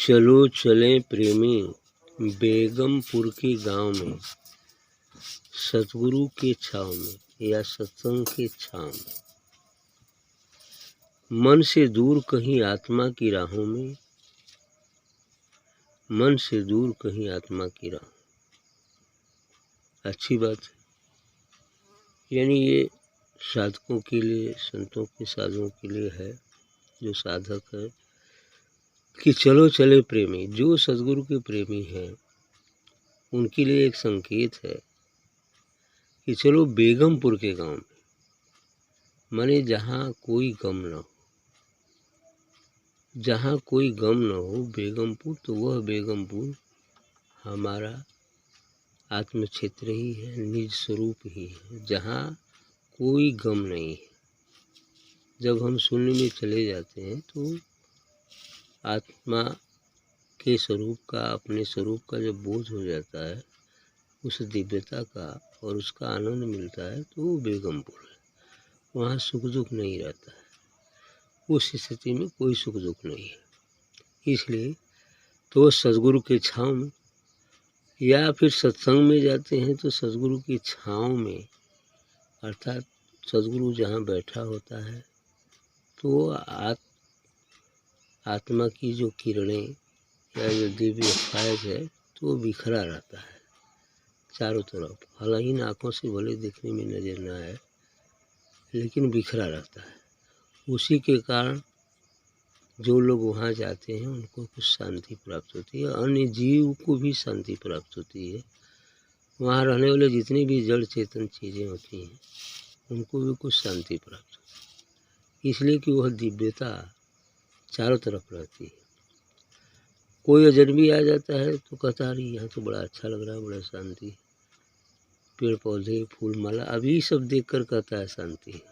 चलो चलें प्रेमी बेगमपुर के गांव में, सतगुरु के छाँव में या सत्संग के छाँव में। मन से दूर कहीं आत्मा की राहों में, मन से दूर कहीं आत्मा की राहों। अच्छी बात है, यानी ये साधकों के लिए, संतों के साधुओं के लिए है, जो साधक है कि चलो चले प्रेमी, जो सदगुरु के प्रेमी हैं उनके लिए एक संकेत है कि चलो बेगमपुर के गांव में, माने जहाँ कोई गम न हो, जहाँ कोई गम न हो बेगमपुर, तो वह बेगमपुर हमारा आत्म क्षेत्र ही है, निज स्वरूप ही है, जहाँ कोई गम नहीं है। जब हम शून्य में चले जाते हैं तो आत्मा के स्वरूप का, अपने स्वरूप का जब बोध हो जाता है, उस दिव्यता का और उसका आनंद मिलता है, तो वो बेगमपुर है। वहाँ सुख दुख नहीं रहता है, उस स्थिति में कोई सुख दुख नहीं है। इसलिए तो सदगुरु के छाँव में या फिर सत्संग में जाते हैं तो सदगुरु की छाँव में, अर्थात सदगुरु जहाँ बैठा होता है तो आत्मा की जो किरणें या जो दिव्य फैज है तो वो बिखरा रहता है चारों तरफ। हालांकि आँखों से भले देखने में नजर न आए, लेकिन बिखरा रहता है। उसी के कारण जो लोग वहाँ जाते हैं उनको कुछ शांति प्राप्त होती है, अन्य जीव को भी शांति प्राप्त होती है। वहाँ रहने वाले जितनी भी जड़ चेतन चीज़ें होती हैं उनको भी कुछ शांति प्राप्त होती है, इसलिए कि वह दिव्यता चारों तरफ रहती है। कोई अजनबी आ जाता है तो कहता है यहाँ तो बड़ा अच्छा लग रहा है, बड़ा शांति, पेड़ पौधे फूल माला, अभी सब देख कर कहता है शांति है।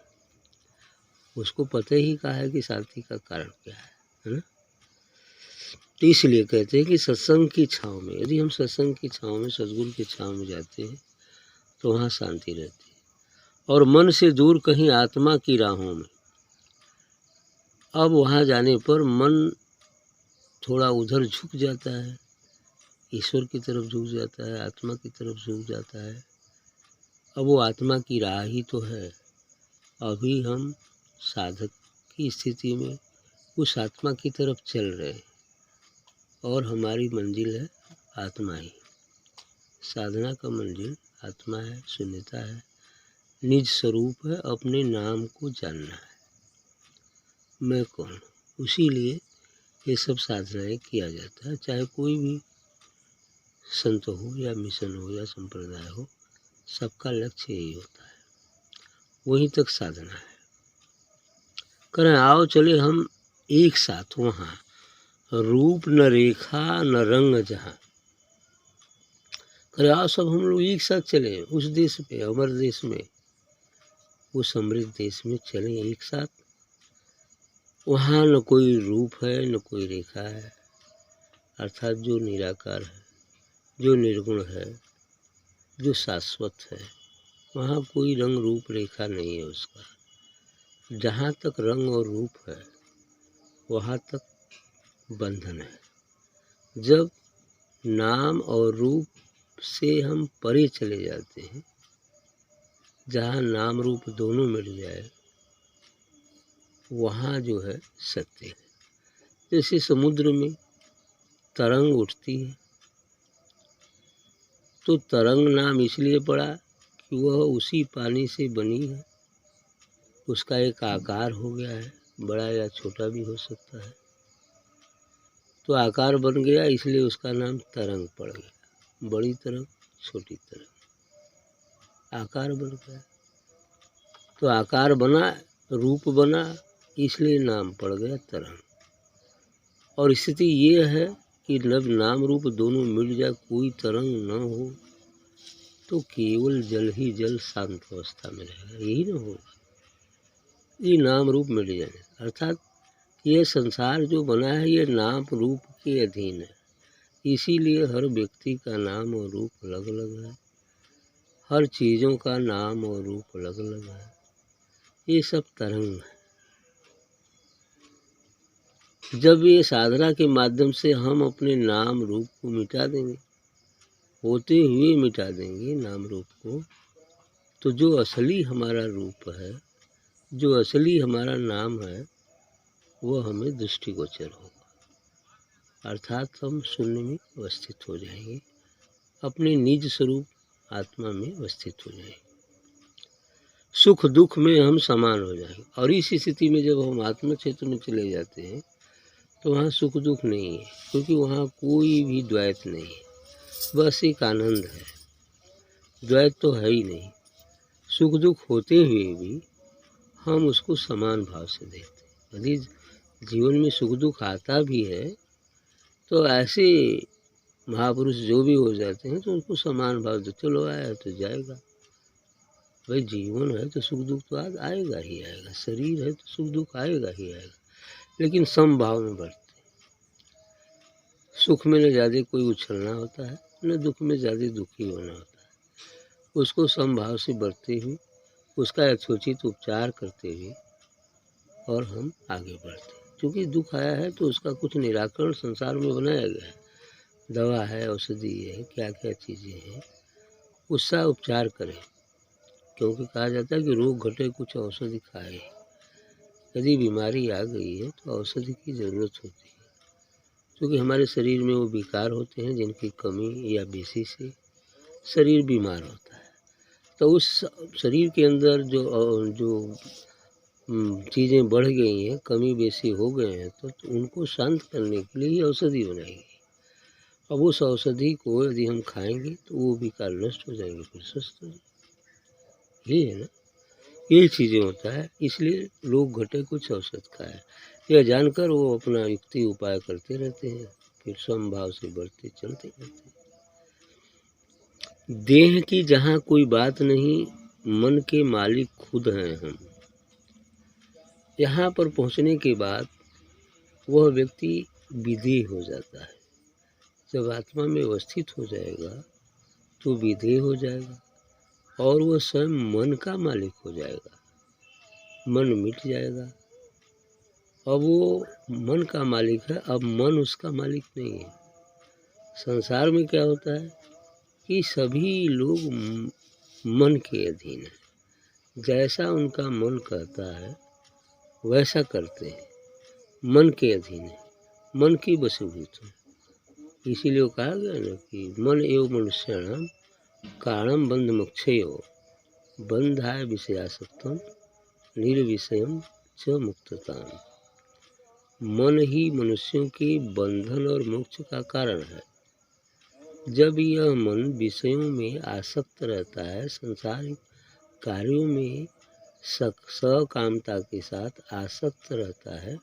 उसको पता ही कहा है कि शांति का कारण क्या है ना। तो इसलिए कहते हैं कि सत्संग की छाँव में, यदि हम सत्संग की छाँव में, सदगुरु की छाँव में जाते हैं तो वहाँ शांति रहती है। और मन से दूर कहीं आत्मा की राहों में, अब वहाँ जाने पर मन थोड़ा उधर झुक जाता है, ईश्वर की तरफ झुक जाता है, आत्मा की तरफ झुक जाता है। अब वो आत्मा की राह ही तो है। अभी हम साधक की स्थिति में उस आत्मा की तरफ चल रहे हैं और हमारी मंजिल है आत्मा ही। साधना का मंजिल आत्मा है, शून्यता है, निज स्वरूप है, अपने नाम को जानना है, मैं कौन। उसी लिए ये सब साधनाएं किया जाता है, चाहे कोई भी संत हो या मिशन हो या संप्रदाय हो, सबका लक्ष्य यही होता है, वहीं तक साधना है। करें आओ चले हम एक साथ वहाँ, रूप न रेखा न रंग जहाँ। करें आओ सब हम लोग एक साथ चले उस देश पे, अमर देश में, उस समृद्ध देश में चलें एक साथ। वहाँ न कोई रूप है न कोई रेखा है, अर्थात जो निराकार है, जो निर्गुण है, जो शाश्वत है, वहाँ कोई रंग रूप रेखा नहीं है उसका। जहाँ तक रंग और रूप है वहाँ तक बंधन है। जब नाम और रूप से हम परे चले जाते हैं, जहाँ नाम रूप दोनों मिल जाए, वहाँ जो है सत्य है। जैसे समुद्र में तरंग उठती है तो तरंग नाम इसलिए पड़ा कि वह उसी पानी से बनी है, उसका एक आकार हो गया है, बड़ा या छोटा भी हो सकता है, तो आकार बन गया इसलिए उसका नाम तरंग पड़ गया। बड़ी तरंग, छोटी तरंग, आकार बन गया। तो आकार बना, रूप बना, इसलिए नाम पड़ गया तरंग। और स्थिति ये है कि जब नाम रूप दोनों मिल जाए, कोई तरंग न हो, तो केवल जल ही जल शांत अवस्था में रहेगा, यही ना होगा। ये नाम रूप मिल जाए, अर्थात ये संसार जो बना है ये नाम रूप के अधीन है, इसीलिए हर व्यक्ति का नाम और रूप अलग अलग है, हर चीज़ों का नाम और रूप अलग अलग है। ये सब तरंग है। जब ये साधना के माध्यम से हम अपने नाम रूप को मिटा देंगे, होते हुए मिटा देंगे नाम रूप को, तो जो असली हमारा रूप है, जो असली हमारा नाम है, वह हमें दृष्टिगोचर होगा। अर्थात हम शून्य में अवस्थित हो जाएंगे, अपने निज स्वरूप आत्मा में अवस्थित हो जाएंगे। सुख दुख में हम समान हो जाएंगे। और इस स्थिति में जब हम आत्म क्षेत्र में चले जाते हैं तो वहाँ सुख दुख नहीं है, क्योंकि वहाँ कोई भी द्वैत नहीं है, बस एक आनंद है। द्वैत तो है ही नहीं। सुख दुख होते हुए भी हम उसको समान भाव से देखते हैं। यदि जीवन में सुख दुख आता भी है तो ऐसे महापुरुष जो भी हो जाते हैं तो उनको समान भाव दे, चलो आया तो जाएगा। भाई जीवन है तो सुख दुख तो आज आएगा ही आएगा, शरीर है तो सुख दुख आएगा ही आएगा, लेकिन समभाव में बढ़ते। सुख में न ज़्यादा कोई उछलना होता है, न दुख में ज़्यादा दुखी होना होता है। उसको समभाव से बढ़ते हुए, उसका यथोचित उपचार करते हुए और हम आगे बढ़ते। क्योंकि दुख आया है तो उसका कुछ निराकरण संसार में बनाया गया है, दवा है, औषधि है, क्या क्या चीज़ें हैं, उसका उपचार करें। क्योंकि कहा जाता है कि रोग घटे कुछ औषधि खाए। यदि बीमारी आ गई है तो औषधि की ज़रूरत होती है, क्योंकि हमारे शरीर में वो विकार होते हैं जिनकी कमी या बेसी से शरीर बीमार होता है। तो उस शरीर के अंदर जो चीज़ें बढ़ गई हैं, कमी बेसी हो गए हैं, तो उनको शांत करने के लिए ये औषधि बनाई गई। अब उस औषधि को यदि हम खाएंगे तो वो विकार नष्ट हो जाएंगे, फिर स्वस्थ हो जाएंगे। ये है ना, यही चीज़ें होता है। इसलिए लोग घटे कुछ औषध खाए, यह जानकर वो अपना युक्ति उपाय करते रहते हैं, फिर समभाव से बढ़ते चलते रहते हैं। देह की जहाँ कोई बात नहीं, मन के मालिक खुद हैं हम। यहाँ पर पहुँचने के बाद वह व्यक्ति विधेय हो जाता है। जब आत्मा में अवस्थित हो जाएगा तो विधेय हो जाएगा और वह स्वयं मन का मालिक हो जाएगा। मन मिट जाएगा। अब वो मन का मालिक है, अब मन उसका मालिक नहीं है। संसार में क्या होता है कि सभी लोग मन के अधीन हैं। जैसा उनका मन कहता है वैसा करते हैं, मन के अधीन है, मन की वशीभूत है। इसीलिए कहा गया ना कि मन एवं मनुष्याणाम कारणम बंध मोक्षयो बंधाय विषयासक्तम निर्विषयम च मुक्तताम। मन ही मनुष्यों के बंधन और मोक्ष का कारण है। जब यह मन विषयों में आसक्त रहता है, संसारिक कार्यों में सकामता के साथ आसक्त रहता है,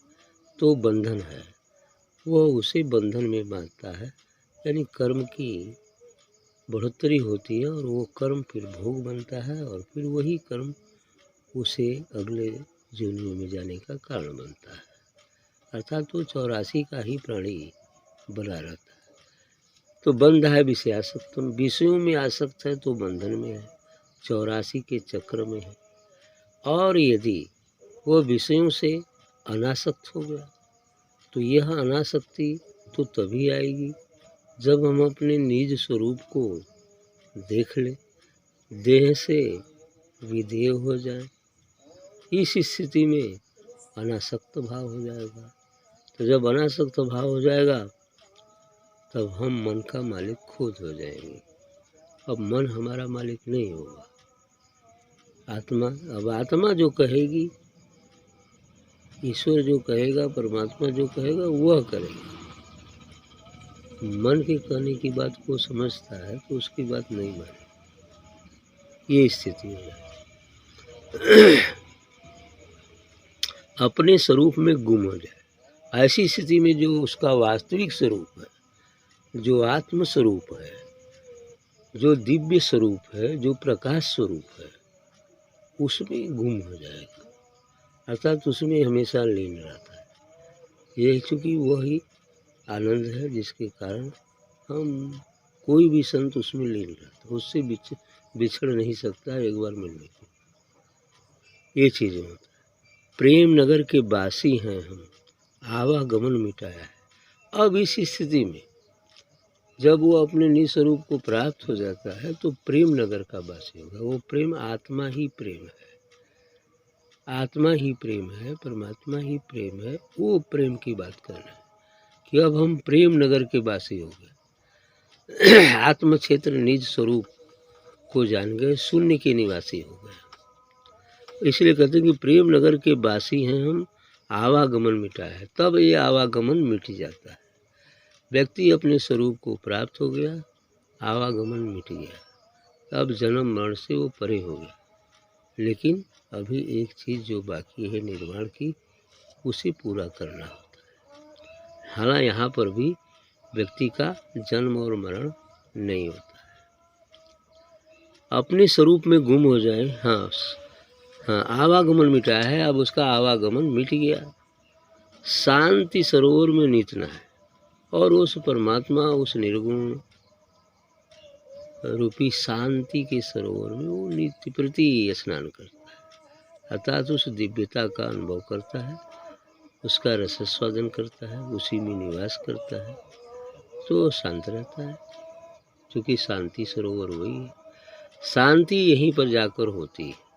तो बंधन है। वह उसे बंधन में बांधता है, यानी कर्म की बढ़ोतरी होती है और वो कर्म फिर भोग बनता है और फिर वही कर्म उसे अगले योनियों में जाने का कारण बनता है। अर्थात वो 84 का ही प्राणी बना रहता है। तो बंध है विषयासक्त, विषयों में आसक्त है तो बंधन में है, 84 के चक्र में है। और यदि वो विषयों से अनासक्त हो गया तो यह अनासक्ति तो तभी आएगी जब हम अपने निज स्वरूप को देख लें, देह से विधेय हो जाए। इस स्थिति में अनासक्त भाव हो जाएगा। तो जब अनासक्त भाव हो जाएगा तब हम मन का मालिक खुद हो जाएंगे। अब मन हमारा मालिक नहीं होगा, आत्मा। अब आत्मा जो कहेगी, ईश्वर जो कहेगा, परमात्मा जो कहेगा वह करेगा। मन के कहने की बात को समझता है तो उसकी बात नहीं माने, ये स्थिति हो जाए। अपने स्वरूप में गुम हो जाए। ऐसी स्थिति में जो उसका वास्तविक स्वरूप है, जो आत्म स्वरूप है, जो दिव्य स्वरूप है, जो प्रकाश स्वरूप है, उसमें गुम हो जाएगा। अर्थात उसमें हमेशा लीन रहता है। ये चूँकि वही आनंद है जिसके कारण हम कोई भी संत उसमें लीन रहता है, उससे बिछड़ नहीं सकता एक बार मिलने को। ये चीज़ें होता है। प्रेम नगर के वासी हैं हम, आवागमन मिटाया है। अब इस स्थिति में जब वो अपने निज स्वरूप को प्राप्त हो जाता है तो प्रेम नगर का वासी होगा। वो प्रेम आत्मा ही प्रेम है, आत्मा ही प्रेम है, परमात्मा ही प्रेम है। वो प्रेम की बात कर रहे हैं कि अब हम प्रेम नगर के वासी हो गए। आत्म क्षेत्र निज स्वरूप को जान गए, शून्य के निवासी हो गए। इसलिए कहते हैं कि प्रेम नगर के वासी हैं हम, आवागमन मिटाया है। तब ये आवागमन मिट जाता है, व्यक्ति अपने स्वरूप को प्राप्त हो गया, आवागमन मिट गया। अब जन्म मरण से वो परे हो गया। लेकिन अभी एक चीज़ जो बाकी है निर्माण की, उसे पूरा करना होता है। हालांकि यहाँ पर भी व्यक्ति का जन्म और मरण नहीं होता है, अपने स्वरूप में गुम हो जाए। हाँ, आवागमन मिटाया है, अब उसका आवागमन मिट गया। शांति सरोवर में नीतना है और उस परमात्मा, उस निर्गुण रूपी शांति के सरोवर में वो नित्य प्रति स्नान करता है, अर्थात उस दिव्यता का अनुभव करता है, उसका रसास्वादन करता है, उसी में निवास करता है, तो शांत रहता है। क्योंकि शांति सरोवर वही है, शांति यहीं पर जाकर होती है।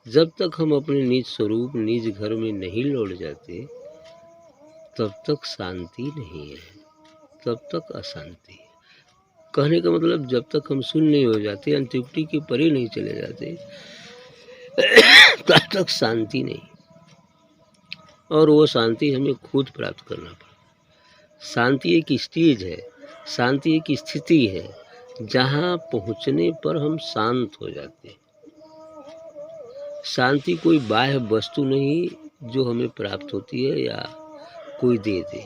जब तक हम अपने निज स्वरूप, निज घर में नहीं लौट जाते, तब तक शांति नहीं है, तब तक अशांति है। कहने का मतलब जब तक हम शून्य नहीं हो जाते, अंतर्मुक्ति के परे नहीं चले जाते, तब तक शांति नहीं। और वो शांति हमें खुद प्राप्त करना पड़ेगा। शांति एक स्टेज है, शांति एक स्थिति है, जहाँ पहुँचने पर हम शांत हो जाते हैं। शांति कोई बाह्य वस्तु नहीं जो हमें प्राप्त होती है या कोई दे दे।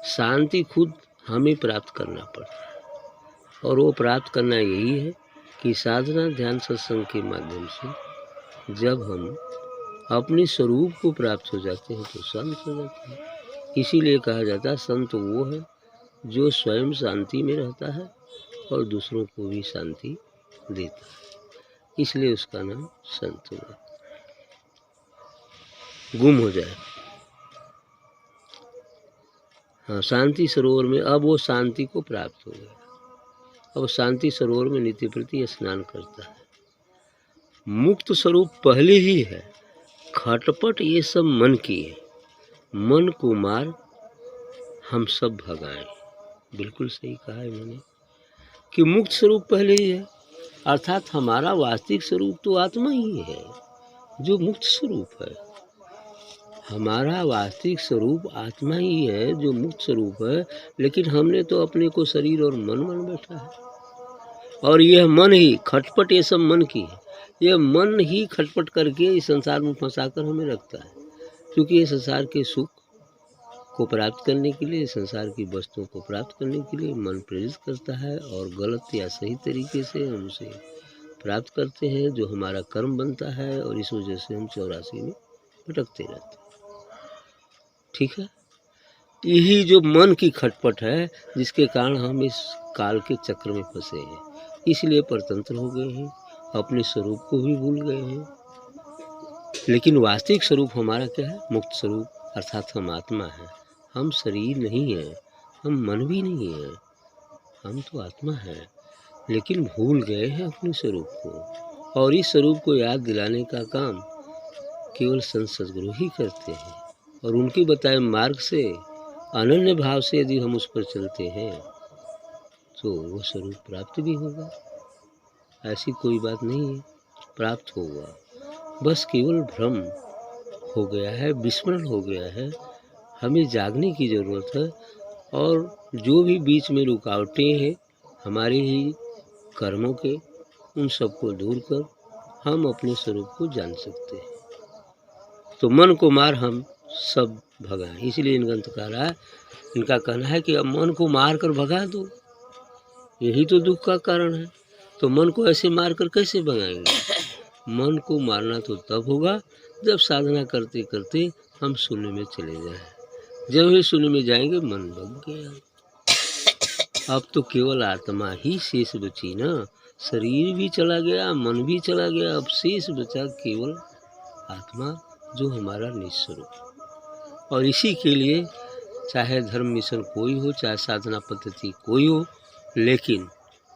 शांति खुद हमें प्राप्त करना पड़ता है, और वो प्राप्त करना यही है कि साधना, ध्यान, सत्संग के माध्यम से जब हम अपने स्वरूप को प्राप्त हो जाते हैं तो शांत हो जाते हैं। इसीलिए कहा जाता है संत वो है जो स्वयं शांति में रहता है और दूसरों को भी शांति देता है, इसलिए उसका नाम संत हुआ। गुम हो जाए, हाँ, शांति सरोवर में अब वो शांति को प्राप्त हो गया। अब शांति सरोवर में नित्य प्रति स्नान करता है। मुक्त स्वरूप पहले ही है, खटपट ये सब मन की है, मन को मार हम सब भगाएं। बिल्कुल सही कहा है मैंने कि मुक्त स्वरूप पहले ही है, अर्थात हमारा वास्तविक स्वरूप तो आत्मा ही है जो मुक्त स्वरूप है। हमारा वास्तविक स्वरूप आत्मा ही है जो मुक्त स्वरूप है, लेकिन हमने तो अपने को शरीर और मन मान बैठा है। और यह मन ही खटपट ये सब मन की है, यह मन ही खटपट करके इस संसार में फंसाकर हमें रखता है। क्योंकि ये संसार के सुख को प्राप्त करने के लिए, संसार की वस्तुओं को प्राप्त करने के लिए मन प्रेरित करता है, और गलत या सही तरीके से हम उसे प्राप्त करते हैं, जो हमारा कर्म बनता है, और इस वजह से हम 84 में भटकते रहते हैं। ठीक है, यही जो मन की खटपट है जिसके कारण हम इस काल के चक्र में फंसे हैं, इसलिए परतंत्र हो गए हैं, अपने स्वरूप को भी भूल गए हैं। लेकिन वास्तविक स्वरूप हमारा क्या है? मुक्त स्वरूप, अर्थात हम आत्मा है। हम शरीर नहीं है, हम मन भी नहीं है, हम तो आत्मा है। लेकिन भूल गए हैं अपने स्वरूप को, और इस स्वरूप को याद दिलाने का काम केवल संत सद्गुरु ही करते हैं। और उनके बताए मार्ग से अनन्य भाव से यदि हम उस पर चलते हैं तो वो स्वरूप प्राप्त भी होगा। ऐसी कोई बात नहीं है, प्राप्त होगा। बस केवल भ्रम हो गया है, विस्मरण हो गया है। हमें जागने की ज़रूरत है, और जो भी बीच में रुकावटें हैं हमारे ही कर्मों के, उन सबको दूर कर हम अपने स्वरूप को जान सकते हैं। तो मन को मार हम सब भगाएं। इसलिए इन ग्रंथकारा इनका कहना है कि अब मन को मार कर भगा दो, यही तो दुख का कारण है। तो मन को ऐसे मार कर कैसे भगाएंगे? मन को मारना तो तब होगा जब साधना करते करते हम शून्य में चले जाएं। जब ही शून्य में जाएंगे मन भग गया। अब तो केवल आत्मा ही शेष बची ना, शरीर भी चला गया, मन भी चला गया, अब शेष बचा केवल आत्मा जो हमारा निस्वरूप। और इसी के लिए चाहे धर्म मिशन कोई हो, चाहे साधना पद्धति कोई हो, लेकिन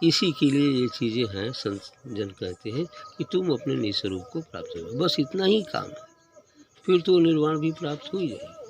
इसी के लिए ये चीज़ें हैं। संत जन कहते हैं कि तुम अपने निज स्वरूप को प्राप्त करो, बस इतना ही काम है, फिर तो निर्वाण भी प्राप्त हो ही जाएगा।